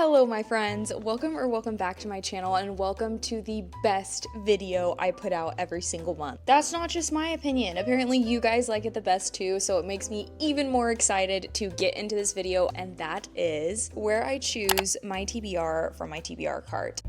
Hello my friends, welcome back to my channel and welcome to the best video I put out every single month. That's not just my opinion, apparently you guys like it the best too, so it makes me even more excited to get into this video, and that is where I choose my TBR from my TBR cart.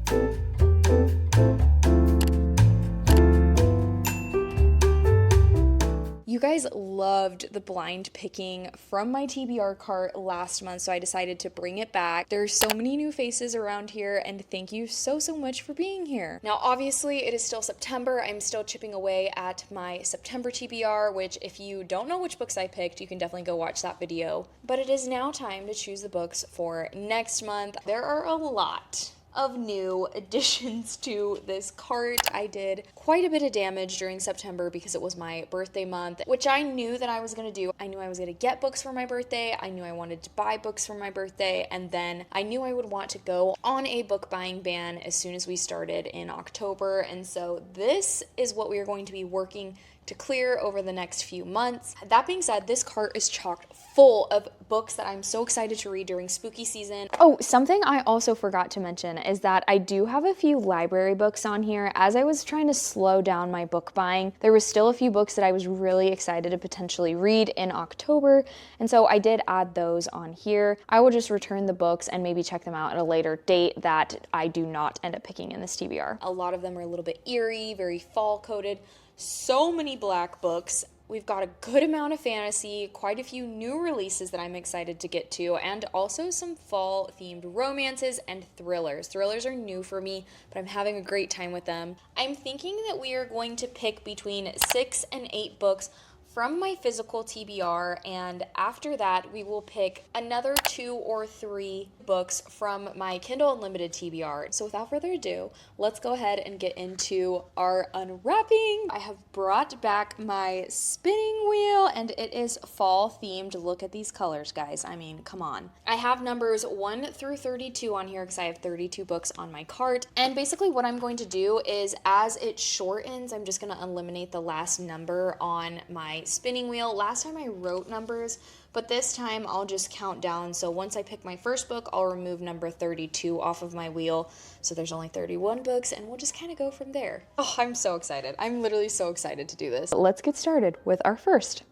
You guys loved the blind picking from my TBR cart last month, so I decided to bring it back. There's so many new faces around here, and thank you so much for being here. Now, obviously, it is still September. I'm still chipping away at my September TBR, which if you don't know which books I picked, you can definitely go watch that video. But it is now time to choose the books for next month. There are a lot of new additions to this cart. I did quite a bit of damage during September because it was my birthday month, which I knew that I was going to do. I knew I was going to get books for my birthday. I knew I wanted to buy books for my birthday. And then I knew I would want to go on a book buying ban as soon as we started in October. And so this is what we are going to be working to clear over the next few months. That being said, this cart is chocked full of books that I'm so excited to read during spooky season. Oh, something I also forgot to mention is that I do have a few library books on here. As I was trying to slow down my book buying, there was still a few books that I was really excited to potentially read in October, and so I did add those on here. I will just return the books and maybe check them out at a later date that I do not end up picking in this TBR. A lot of them are a little bit eerie, very fall coded. So many black books. We've got a good amount of fantasy, quite a few new releases that I'm excited to get to, and also some fall-themed romances and thrillers. Thrillers are new for me, but I'm having a great time with them. I'm thinking that we are going to pick between 6 and 8 books from my physical TBR, and after that we will pick another 2 or 3 books from my Kindle Unlimited TBR. So without further ado, let's go ahead and get into our unwrapping. I have brought back my spinning wheel and it is fall themed. Look at these colors, guys. I mean, come on. I have numbers 1 through 32 on here because I have 32 books on my cart, and basically what I'm going to do is as it shortens, I'm just going to eliminate the last number on my spinning wheel. Last time I wrote numbers, but this time I'll just count down. So once I pick my first book, I'll remove number 32 off of my wheel. So there's only 31 books, and we'll just kind of go from there. Oh, I'm so excited. I'm literally so excited to do this. Let's get started with our first.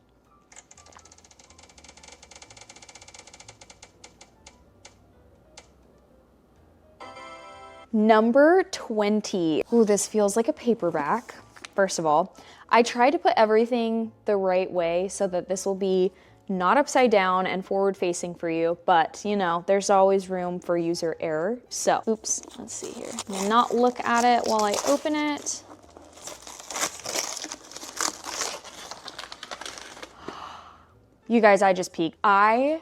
Number 20. Ooh, this feels like a paperback. First of all, I tried to put everything the right way so that this will be not upside down and forward facing for you, but you know, there's always room for user error. So, oops, let's see here. I'm gonna not look at it while I open it. You guys, I just peeked. I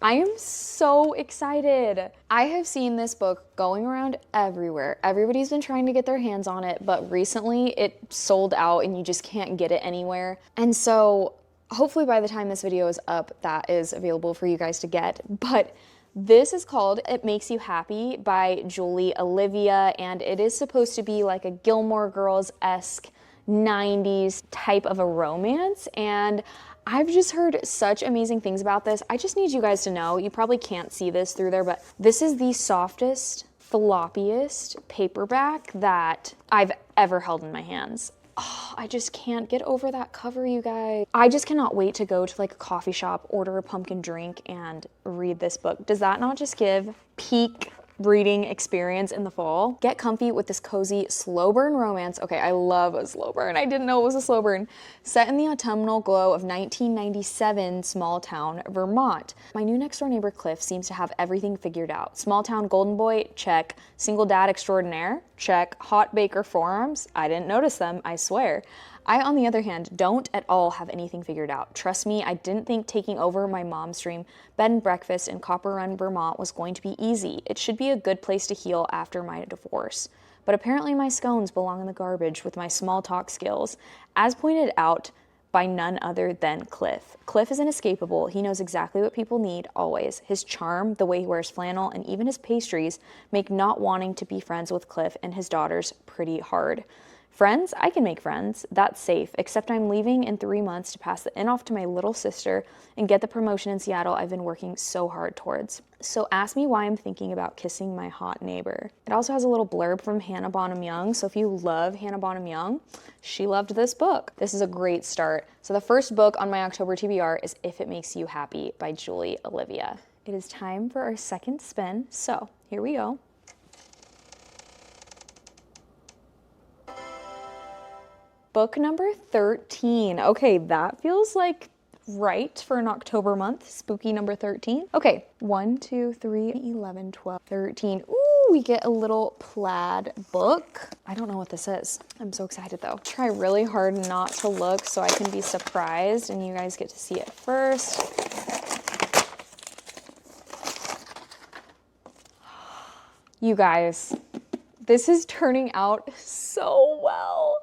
am so excited. I have seen this book going around everywhere. Everybody's been trying to get their hands on it, but recently it sold out and you just can't get it anywhere. And so hopefully by the time this video is up, that is available for you guys to get. But this is called It Makes You Happy by Julie Olivia, and it is supposed to be like a Gilmore Girls-esque 90s type of a romance, and I've just heard such amazing things about this. I just need you guys to know, you probably can't see this through there, but this is the softest, floppiest paperback that I've ever held in my hands. Oh, I just can't get over that cover, you guys. I just cannot wait to go to like a coffee shop, order a pumpkin drink, and read this book. Does that not just give peak reading experience in the fall? Get comfy with this cozy slow burn romance. Okay, I love a slow burn. I didn't know it was a slow burn. Set in the autumnal glow of 1997 small town Vermont. My new next door neighbor Cliff seems to have everything figured out. Small town golden boy, check. Single dad extraordinaire, check. Hot baker forearms, I didn't notice them, I swear. I, on the other hand, don't at all have anything figured out. Trust me, I didn't think taking over my mom's dream bed and breakfast in Copper Run, Vermont was going to be easy. It should be a good place to heal after my divorce. But apparently my scones belong in the garbage with my small talk skills, as pointed out by none other than Cliff. Cliff is inescapable. He knows exactly what people need, always. His charm, the way he wears flannel, and even his pastries make not wanting to be friends with Cliff and his daughters pretty hard. Friends, I can make friends. That's safe, except I'm leaving in 3 months to pass the inn off to my little sister and get the promotion in Seattle I've been working so hard towards. So ask me why I'm thinking about kissing my hot neighbor. It also has a little blurb from Hannah Bonham Young. So if you love Hannah Bonham Young, she loved this book. This is a great start. So the first book on my October TBR is If It Makes You Happy by Julie Olivia. It is time for our second spin. So here we go. Book number 13. Okay, that feels like right for an October month. Spooky number 13. Okay, 1, 2, 3, 11, 12, 13. Ooh, we get a little plaid book. I don't know what this is. I'm so excited though. Try really hard not to look so I can be surprised and you guys get to see it first. You guys, this is turning out so well.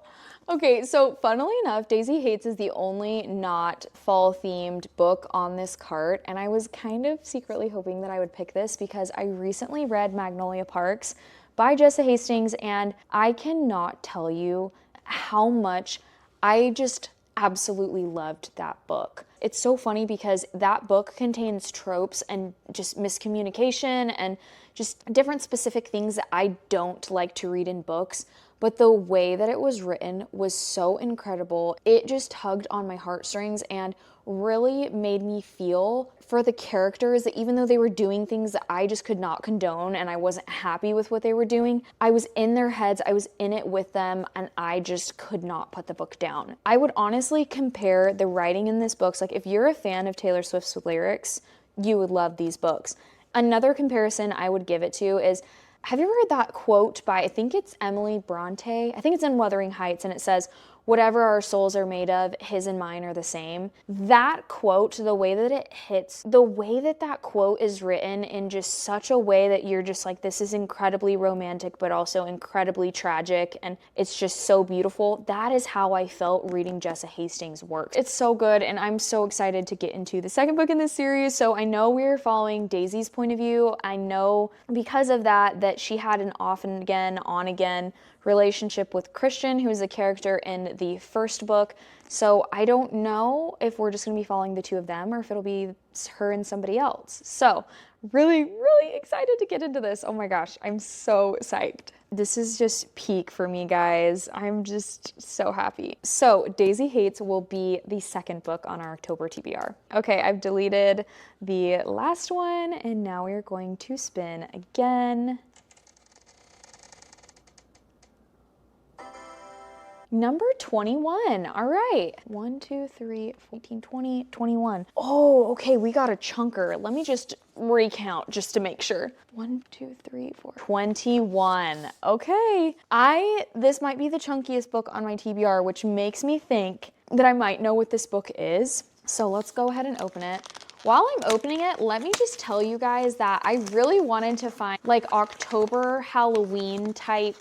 Okay, so funnily enough, Daisy Hates is the only not fall-themed book on this cart, and I was kind of secretly hoping that I would pick this because I recently read Magnolia Parks by Jessa Hastings, and I cannot tell you how much I just absolutely loved that book. It's so funny because that book contains tropes and just miscommunication and just different specific things that I don't like to read in books. But the way that it was written was so incredible. It just tugged on my heartstrings and really made me feel for the characters that even though they were doing things that I just could not condone and I wasn't happy with what they were doing, I was in their heads, I was in it with them, and I just could not put the book down. I would honestly compare the writing in this book. Like if you're a fan of Taylor Swift's lyrics, you would love these books. Another comparison I would give it to is, have you ever heard that quote by, I think it's Emily Bronte? I think it's in Wuthering Heights, and it says, "Whatever our souls are made of, his and mine are the same." That quote, the way that it hits, the way that that quote is written in just such a way that you're just like, this is incredibly romantic, but also incredibly tragic, and it's just so beautiful. That is how I felt reading Jessa Hastings' work. It's so good, and I'm so excited to get into the second book in this series. So I know we're following Daisy's point of view. I know because of that she had an off and again, on again relationship with Christian, who is a character in the first book. So I don't know if we're just going to be following the two of them or if it'll be her and somebody else. So really, really excited to get into this. Oh my gosh, I'm so psyched. This is just peak for me, guys. I'm just so happy. So Daisy Hates will be the second book on our October TBR. Okay, I've deleted the last one and now we're going to spin again. Number 21. All right. 1, 2, 3, 14, 20, 21. Oh, okay. We got a chunker. Let me just recount just to make sure. 1, 2, 3, 4, 21. Okay. This might be the chunkiest book on my TBR, which makes me think that I might know what this book is. So let's go ahead and open it. While I'm opening it, let me just tell you guys that I really wanted to find like October Halloween type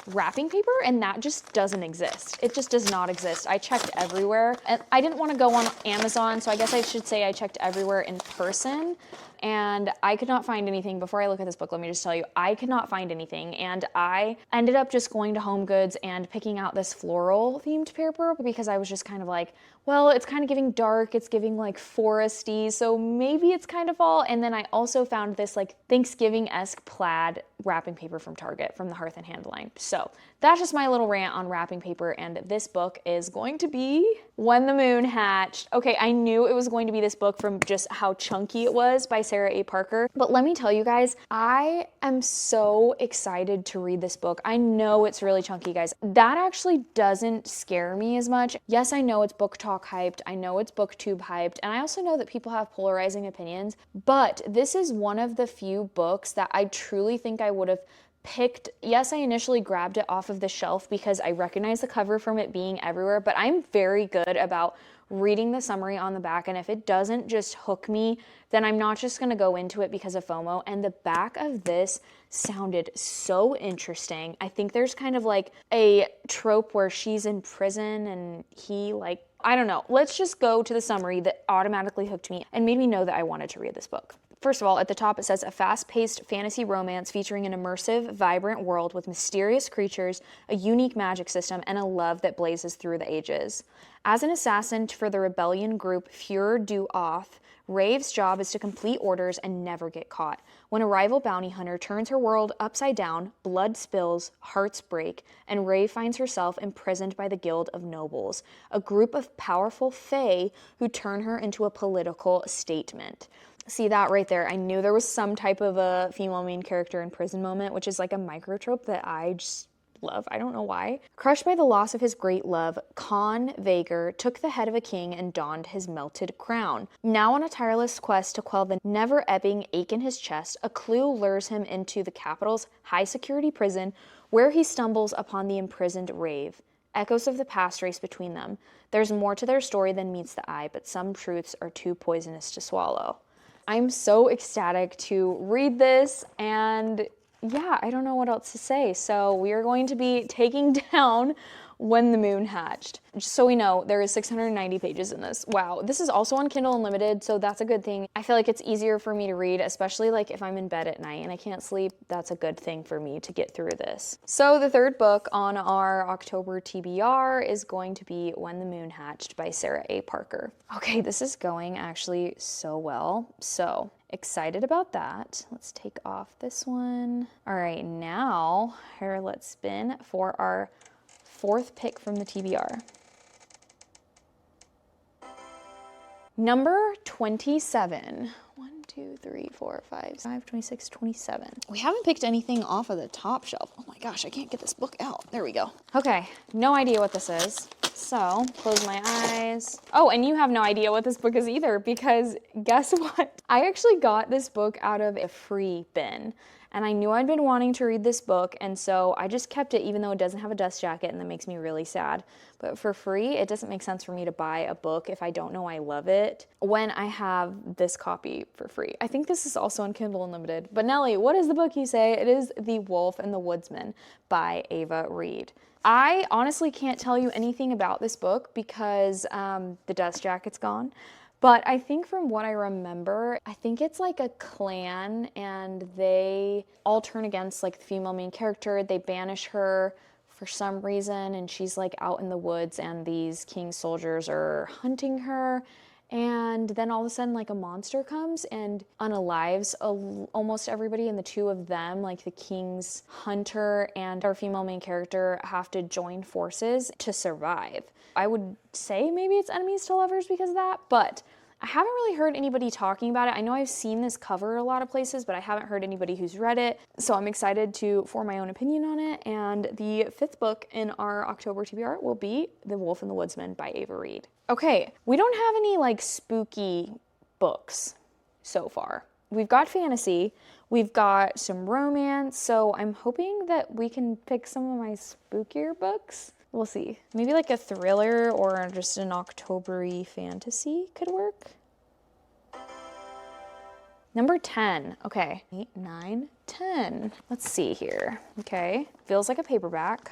wrapping paper, and that just doesn't exist. It just does not exist. I checked everywhere, and I didn't want to go on Amazon, so I guess I should say I checked everywhere in person, and I could not find anything. Before I look at this book, let me just tell you, I could not find anything, and I ended up just going to Home Goods and picking out this floral themed paper because I was just kind of like, well, it's kind of giving dark, it's giving like foresty, so maybe it's kind of fall. And then I also found this like Thanksgiving-esque plaid wrapping paper from Target from the Hearth and Hand line. So that's just my little rant on wrapping paper, and this book is going to be When the Moon Hatched. Okay, I knew it was going to be this book from just how chunky it was by Sarah A. Parker, but let me tell you guys, I am so excited to read this book. I know it's really chunky, guys. That actually doesn't scare me as much. Yes, I know it's book talk hyped, I know it's booktube hyped, and I also know that people have polarizing opinions, but this is one of the few books that I truly think I would have picked. Yes, I initially grabbed it off of the shelf because I recognize the cover from it being everywhere, but I'm very good about reading the summary on the back, and if it doesn't just hook me, then I'm not just gonna go into it because of FOMO. And the back of this sounded so interesting. I think there's kind of like a trope where she's in prison and he like, I don't know. Let's just go to the summary that automatically hooked me and made me know that I wanted to read this book. First of all, at the top it says a fast-paced fantasy romance featuring an immersive, vibrant world with mysterious creatures, a unique magic system, and a love that blazes through the ages. As an assassin for the rebellion group Führer du Oath, Rave's job is to complete orders and never get caught. When a rival bounty hunter turns her world upside down, blood spills, hearts break, and Rave finds herself imprisoned by the Guild of Nobles, a group of powerful fae who turn her into a political statement. See that right there? I knew there was some type of a female main character in prison moment, which is like a microtrope that I just love. I don't know why. Crushed by the loss of his great love, Khan Vager took the head of a king and donned his melted crown. Now on a tireless quest to quell the never-ebbing ache in his chest, a clue lures him into the capital's high-security prison, where he stumbles upon the imprisoned Rave. Echoes of the past race between them. There's more to their story than meets the eye, but some truths are too poisonous to swallow. I'm so ecstatic to read this, and yeah, I don't know what else to say. So we are going to be taking down When the Moon Hatched. Just so we know, there is 690 pages in this. Wow, this is also on Kindle Unlimited, so that's a good thing. I feel like it's easier for me to read, especially like if I'm in bed at night and I can't sleep. That's a good thing for me to get through this. So the third book on our October TBR is going to be When the Moon Hatched by Sarah A. Parker. Okay, this is going actually so well. So excited about that. Let's take off this one. All right, now here, let's spin for our fourth pick from the TBR. Number 27. 1, 2, 3, 4, 5, 26, 27. We haven't picked anything off of the top shelf. Oh my gosh, I can't get this book out. There we go. Okay, no idea what this is. So, close my eyes. Oh, and you have no idea what this book is either, because guess what? I actually got this book out of a free bin. And I knew I'd been wanting to read this book, and so I just kept it even though it doesn't have a dust jacket, and that makes me really sad. But for free, it doesn't make sense for me to buy a book if I don't know I love it when I have this copy for free. I think this is also on Kindle Unlimited. But Nellie, what is the book you say? It is The Wolf and the Woodsman by Ava Reed. I honestly can't tell you anything about this book because the dust jacket's gone. But I think from what I remember, I think it's like a clan and they all turn against like the female main character. They banish her for some reason and she's like out in the woods and these king soldiers are hunting her. And then all of a sudden like a monster comes and unalives almost everybody, and the two of them, like the king's hunter and our female main character, have to join forces to survive. I would say maybe it's enemies to lovers because of that, but I haven't really heard anybody talking about it. I know I've seen this cover a lot of places, but I haven't heard anybody who's read it. So I'm excited to form my own opinion on it. And the fifth book in our October TBR will be The Wolf and the Woodsman by Ava Reed. Okay, we don't have any like spooky books so far. We've got fantasy, we've got some romance, so I'm hoping that we can pick some of my spookier books. We'll see. Maybe like a thriller or just an October-y fantasy could work. Number 10. Okay. 8, 9, 10. Let's see here. Okay. Feels like a paperback.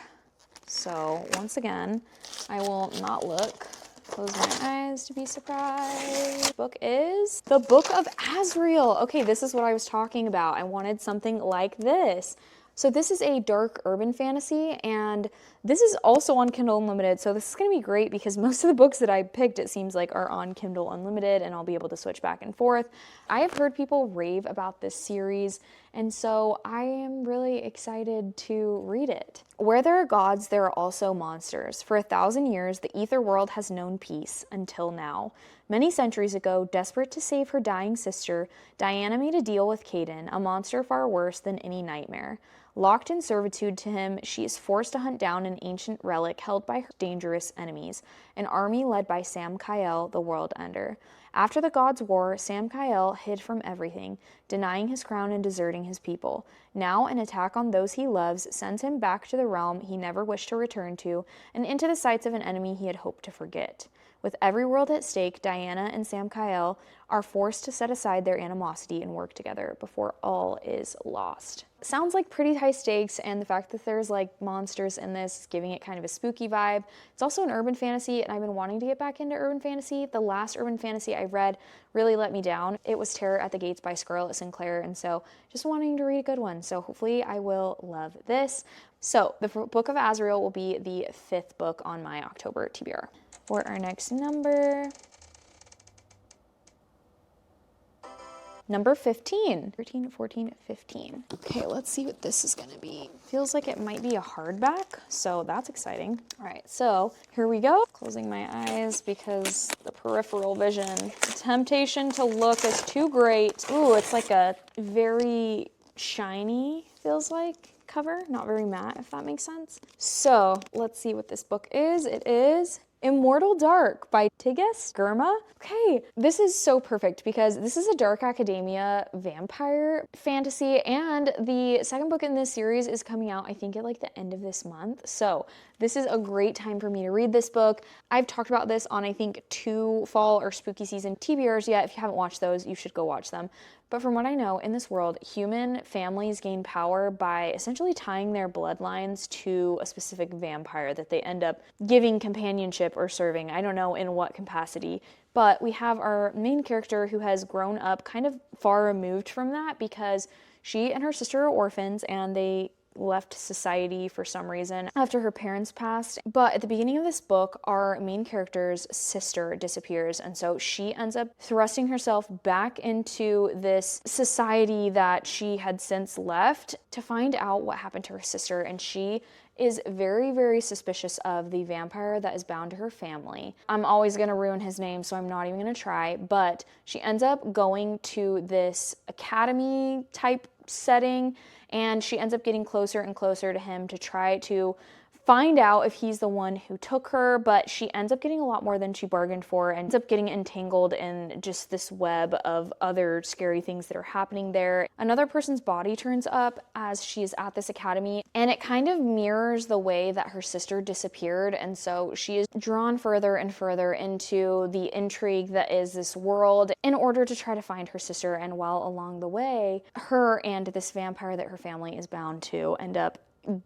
So once again, I will not look. Close my eyes to be surprised. Book is The Book of Azrael. Okay, this is what I was talking about. I wanted something like this. So this is a dark urban fantasy, and this is also on Kindle Unlimited, so this is going to be great because most of the books that I picked, it seems like, are on Kindle Unlimited, and I'll be able to switch back and forth. I have heard people rave about this series, and so I am really excited to read it. Where there are gods, there are also monsters. For 1,000 years, the ether world has known peace, until now. Many centuries ago, desperate to save her dying sister, Diana made a deal with Caden, a monster far worse than any nightmare. Locked in servitude to him, she is forced to hunt down an ancient relic held by her dangerous enemies, an army led by Sam Kyle, the World Ender. After the Gods' War, Sam Kyle hid from everything, denying his crown and deserting his people. Now, an attack on those he loves sends him back to the realm he never wished to return to, and into the sights of an enemy he had hoped to forget. With every world at stake, Diana and Sam Kyle are forced to set aside their animosity and work together before all is lost. Sounds like pretty high stakes, and the fact that there's like monsters in this is giving it kind of a spooky vibe. It's also an urban fantasy, and I've been wanting to get back into urban fantasy. The last urban fantasy I read really let me down. It was Terror at the Gates by Scarlett Sinclair, and so just wanting to read a good one. So hopefully I will love this. So the Book of Azrael will be the 5th book on my October TBR. For our next number, number 15. 13, 14, 15. Okay, let's see what this is gonna be. Feels like it might be a hardback, so that's exciting. All right, so here we go. Closing my eyes because the peripheral vision. The temptation to look is too great. Ooh, it's like a very shiny, feels like, cover. Not very matte, if that makes sense. So let's see what this book is. It is Immortal Dark by Tigges Girma. Okay, this is so perfect because this is a dark academia vampire fantasy, and the second book in this series is coming out, I think, at like the end of this month. So this is a great time for me to read this book. I've talked about this on, I think, 2 fall or spooky season TBRs yet. If you haven't watched those, you should go watch them. But from what I know, in this world, human families gain power by essentially tying their bloodlines to a specific vampire that they end up giving companionship or serving. I don't know in what capacity. But we have our main character who has grown up kind of far removed from that because she and her sister are orphans, and they left society for some reason after her parents passed. But at the beginning of this book, our main character's sister disappears, and so she ends up thrusting herself back into this society that she had since left to find out what happened to her sister. And she is very, very suspicious of the vampire that is bound to her family. I'm always gonna ruin his name, so I'm not even gonna try, but she ends up going to this academy type setting, and she ends up getting closer and closer to him to try to find out if he's the one who took her, but she ends up getting a lot more than she bargained for and ends up getting entangled in just this web of other scary things that are happening there. Another person's body turns up as she is at this academy, and it kind of mirrors the way that her sister disappeared, and so she is drawn further and further into the intrigue that is this world in order to try to find her sister. And while along the way, her and this vampire that her family is bound to end up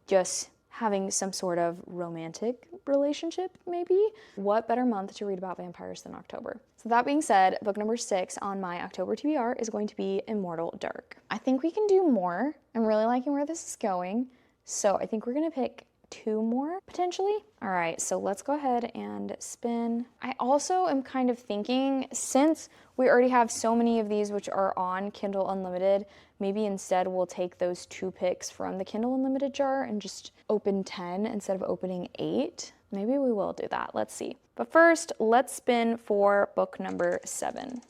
just having some sort of romantic relationship, maybe. What better month to read about vampires than October? So that being said, book number 6 on my October TBR is going to be Immortal Dark. I think we can do more. I'm really liking where this is going. So I think we're gonna pick 2 more, potentially. All right, so let's go ahead and spin. I also am kind of thinking, since we already have so many of these which are on Kindle Unlimited, maybe instead we'll take those 2 picks from the Kindle Unlimited jar and just open 10 instead of opening 8. Maybe we will do that, let's see. But first, let's spin for book number 7.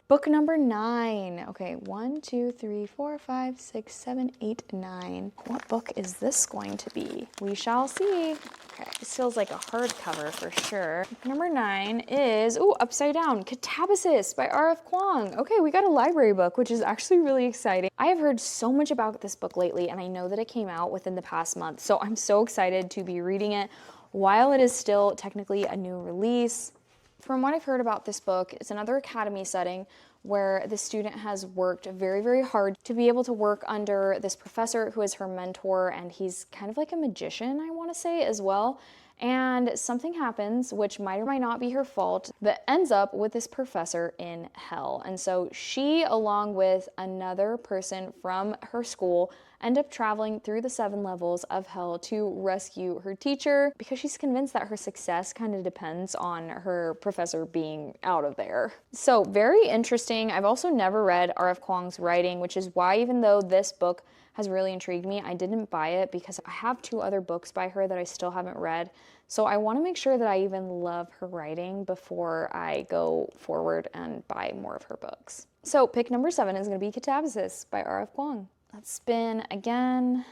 Book number 9. Okay, 1, 2, 3, 4, 5, 6, 7, 8, 9. What book is this going to be? We shall see. Okay, this feels like a hardcover for sure. Book number 9 is, ooh, upside down, Catabasis by R.F. Kuang. Okay, we got a library book, which is actually really exciting. I have heard so much about this book lately, and I know that it came out within the past month, so I'm so excited to be reading it while it is still technically a new release. From what I've heard about this book, it's another academy setting where the student has worked very, very hard to be able to work under this professor who is her mentor, and he's kind of like a magician, I want to say, as well. And something happens, which might or might not be her fault, that ends up with this professor in hell. And so she, along with another person from her school, end up traveling through the 7 levels of hell to rescue her teacher, because she's convinced that her success kind of depends on her professor being out of there. So very interesting. I've also never read R.F. Kuang's writing, which is why, even though this book has really intrigued me, I didn't buy it because I have 2 other books by her that I still haven't read. So I want to make sure that I even love her writing before I go forward and buy more of her books. So pick number 7 is going to be Catabasis by R.F. Kuang. Let's spin again.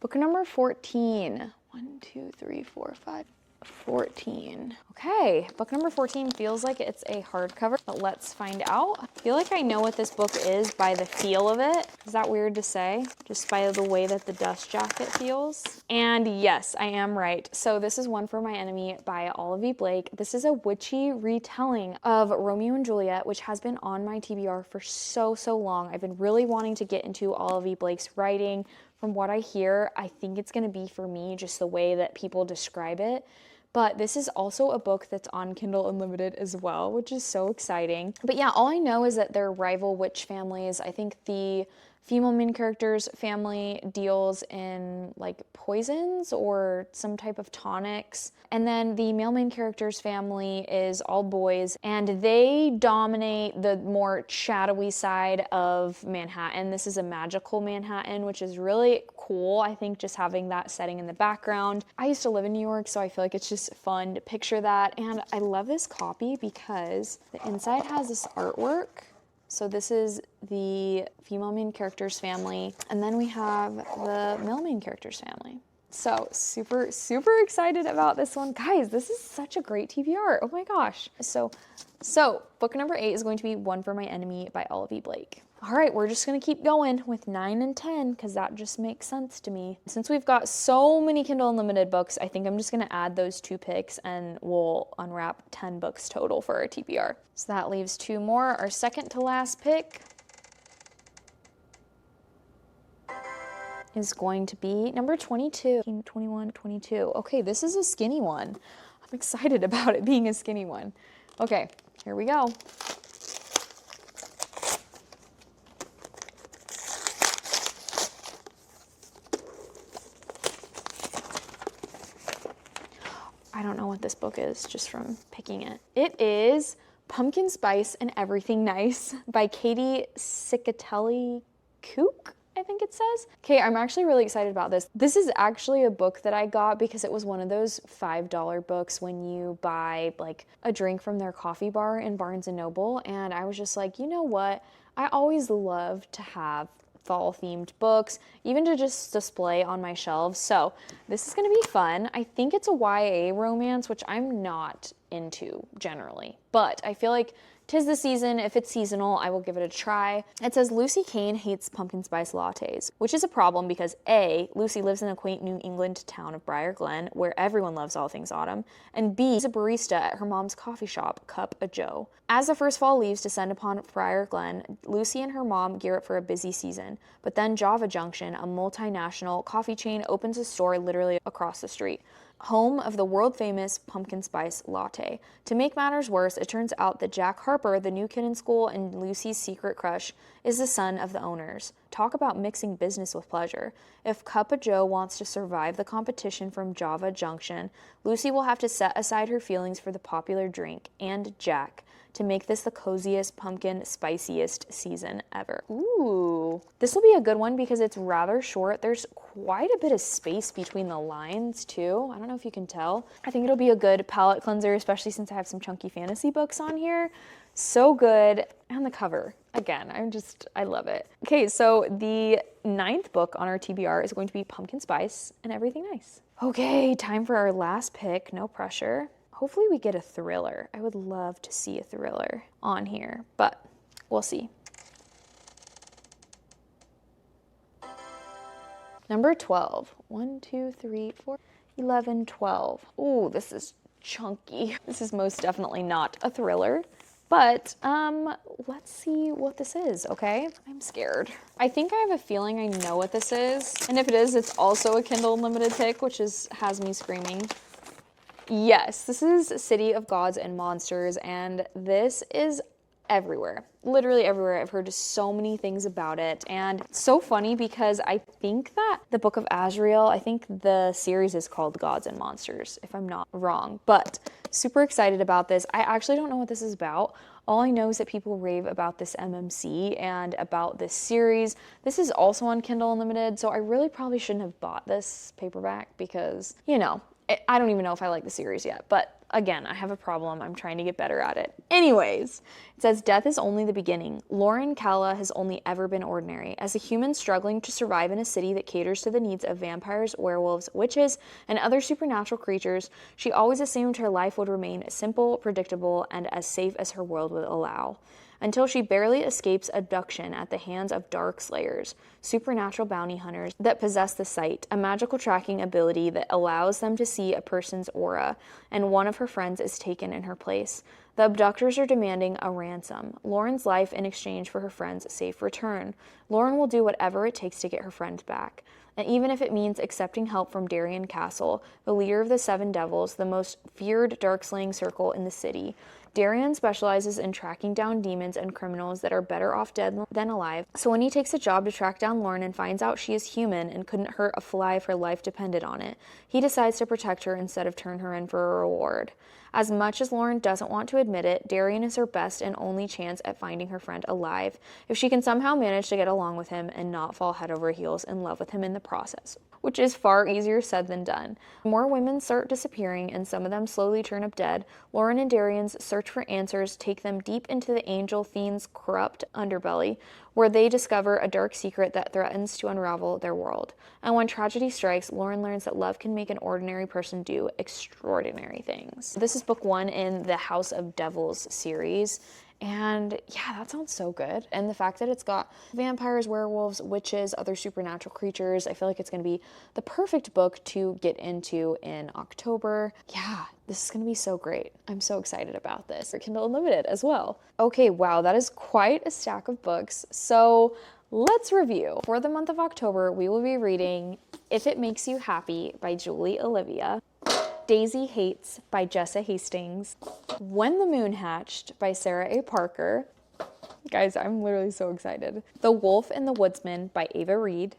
Book number 14. 1, 2, 3, 4, 5. 14. Okay, book number 14 feels like it's a hardcover, but let's find out. I feel like I know what this book is by the feel of it. Is that weird to say? Just by the way that the dust jacket feels. And yes, I am right. So this is One for My Enemy by Olive Blake. This is a witchy retelling of Romeo and Juliet, which has been on my TBR for so long. I've been really wanting to get into Olive Blake's writing. From what I hear, I think it's going to be for me, just the way that people describe it. But this is also a book that's on Kindle Unlimited as well, which is so exciting. But yeah, all I know is that they're rival witch families. I think the female main character's family deals in like poisons or some type of tonics. And then the male main character's family is all boys, and they dominate the more shadowy side of Manhattan. This is a magical Manhattan, which is really cool. I think just having that setting in the background. I used to live in New York, so I feel like it's just fun to picture that. And I love this copy because the inside has this artwork. So this is the female main character's family, and then we have the male main character's family. So super excited about this one. Guys, this is such a great TBR. Oh my gosh. So book number 8 is going to be One for My Enemy by Olive Blake. All right, we're just gonna keep going with 9 and 10 because that just makes sense to me. Since we've got so many Kindle Unlimited books, I think I'm just gonna add those 2 picks and we'll unwrap 10 books total for our TBR. So that leaves 2 more. Our second to last pick is going to be number 22, 21, 22. Okay, this is a skinny one. I'm excited about it being a skinny one. Okay, here we go. I don't know what this book is just from picking it. It is Pumpkin Spice and Everything Nice by Katie Cicatelli-Kook, I think it says. Okay, I'm actually really excited about this. This is actually a book that I got because it was one of those $5 books when you buy like a drink from their coffee bar in Barnes & Noble. And I was just like, you know what? I always love to have fall themed books, even to just display on my shelves. So this is gonna be fun. I think it's a YA romance, which I'm not into generally, but I feel like 'tis the season. If it's seasonal, I will give it a try. It says Lucy Kane hates pumpkin spice lattes, which is a problem because A, Lucy lives in the quaint New England town of Briar Glen, where everyone loves all things autumn, and B, she's a barista at her mom's coffee shop, Cup a Joe. As the first fall leaves descend upon Briar Glen, Lucy and her mom gear up for a busy season, but then Java Junction, a multinational coffee chain, opens a store literally across the street, home of the world-famous pumpkin spice latte. To make matters worse, it turns out that Jack Harper, the new kid in school and Lucy's secret crush, is the son of the owners. Talk about mixing business with pleasure. If Cup of Joe wants to survive the competition from Java Junction, Lucy will have to set aside her feelings for the popular drink and Jack to make this the coziest, pumpkin spiciest season ever. Ooh, this will be a good one because it's rather short. There's quite a bit of space between the lines too. I don't know if you can tell. I think it'll be a good palette cleanser, especially since I have some chunky fantasy books on here. So good. And the cover, again, I love it. Okay, so the 9th book on our TBR is going to be Pumpkin Spice and Everything Nice. Okay, time for our last pick, no pressure. Hopefully we get a thriller. I would love to see a thriller on here, but we'll see. Number 12. 1, 2, 3, 4, 11, 12. Ooh, this is chunky. This is most definitely not a thriller, but let's see what this is, okay? I'm scared. I think I have a feeling I know what this is, and if it is, it's also a Kindle Unlimited pick, which has me screaming. Yes, this is City of Gods and Monsters, and this is everywhere, literally everywhere. I've heard so many things about it, and it's so funny because I think that the Book of Azrael, I think the series is called Gods and Monsters, if I'm not wrong, but super excited about this. I actually don't know what this is about. All I know is that people rave about this MMC and about this series. This is also on Kindle Unlimited, so I really probably shouldn't have bought this paperback because, you know, I don't even know if I like the series yet, but again, I have a problem. I'm trying to get better at it. Anyways, it says, death is only the beginning. Lauren Calla has only ever been ordinary. As a human struggling to survive in a city that caters to the needs of vampires, werewolves, witches, and other supernatural creatures, she always assumed her life would remain simple, predictable, and as safe as her world would allow. Until she barely escapes abduction at the hands of dark slayers, supernatural bounty hunters that possess the sight, a magical tracking ability that allows them to see a person's aura, and one of her friends is taken in her place. The abductors are demanding a ransom, Lauren's life in exchange for her friend's safe return. Lauren will do whatever it takes to get her friend back. And even if it means accepting help from Darien Castle, the leader of the Seven Devils, the most feared dark-slaying circle in the city. Darien specializes in tracking down demons and criminals that are better off dead than alive, so when he takes a job to track down Lauren and finds out she is human and couldn't hurt a fly if her life depended on it, he decides to protect her instead of turn her in for a reward. As much as Lauren doesn't want to admit it, Darien is her best and only chance at finding her friend alive, if she can somehow manage to get along with him and not fall head over heels in love with him in the process, which is far easier said than done. More women start disappearing, and some of them slowly turn up dead. Lauren and Darien's search for answers take them deep into the angel fiend's corrupt underbelly, where they discover a dark secret that threatens to unravel their world. And when tragedy strikes, Lauren learns that love can make an ordinary person do extraordinary things. This is book 1 in the House of Devils series. And yeah, that sounds so good. And the fact that it's got vampires, werewolves, witches, other supernatural creatures, I feel like it's going to be the perfect book to get into in October. Yeah, this is going to be so great. I'm so excited about this. For Kindle Unlimited as well. Okay, wow, that is quite a stack of books. So let's review. For the month of October, we will be reading If It Makes You Happy by Julie Olivia, Daisy Hates by Jessa Hastings, When the Moon Hatched by Sarah A. Parker. Guys, I'm literally so excited. The Wolf and the Woodsman by Ava Reed,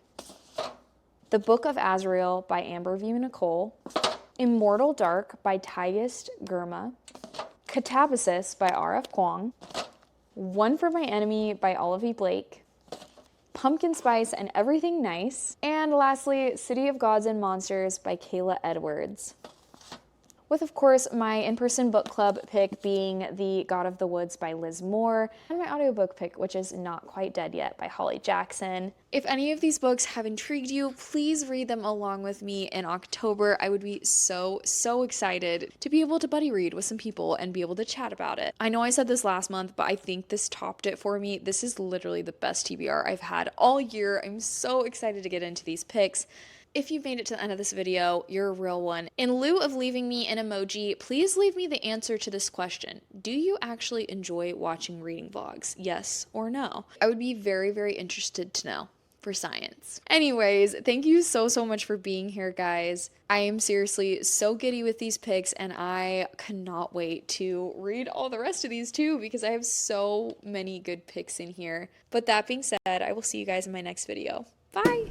The Book of Azrael by Amber V. Nicole, Immortal Dark by Tigist Gurma, Catabasis by R.F. Kuang, One for My Enemy by Olive E. Blake, Pumpkin Spice and Everything Nice, and lastly, City of Gods and Monsters by Kayla Edwards. With, of course, my in-person book club pick being The God of the Woods by Liz Moore, and my audiobook pick, which is Not Quite Dead Yet by Holly Jackson. If any of these books have intrigued you, please read them along with me in October. I would be so excited to be able to buddy read with some people and be able to chat about it. I know I said this last month, but I think this topped it for me. This is literally the best TBR I've had all year. I'm so excited to get into these picks. If you've made it to the end of this video, you're a real one. In lieu of leaving me an emoji, please leave me the answer to this question. Do you actually enjoy watching reading vlogs? Yes or no? I would be very interested to know for science. Anyways, thank you so much for being here, guys. I am seriously so giddy with these picks, and I cannot wait to read all the rest of these too, because I have so many good picks in here. But that being said, I will see you guys in my next video. Bye!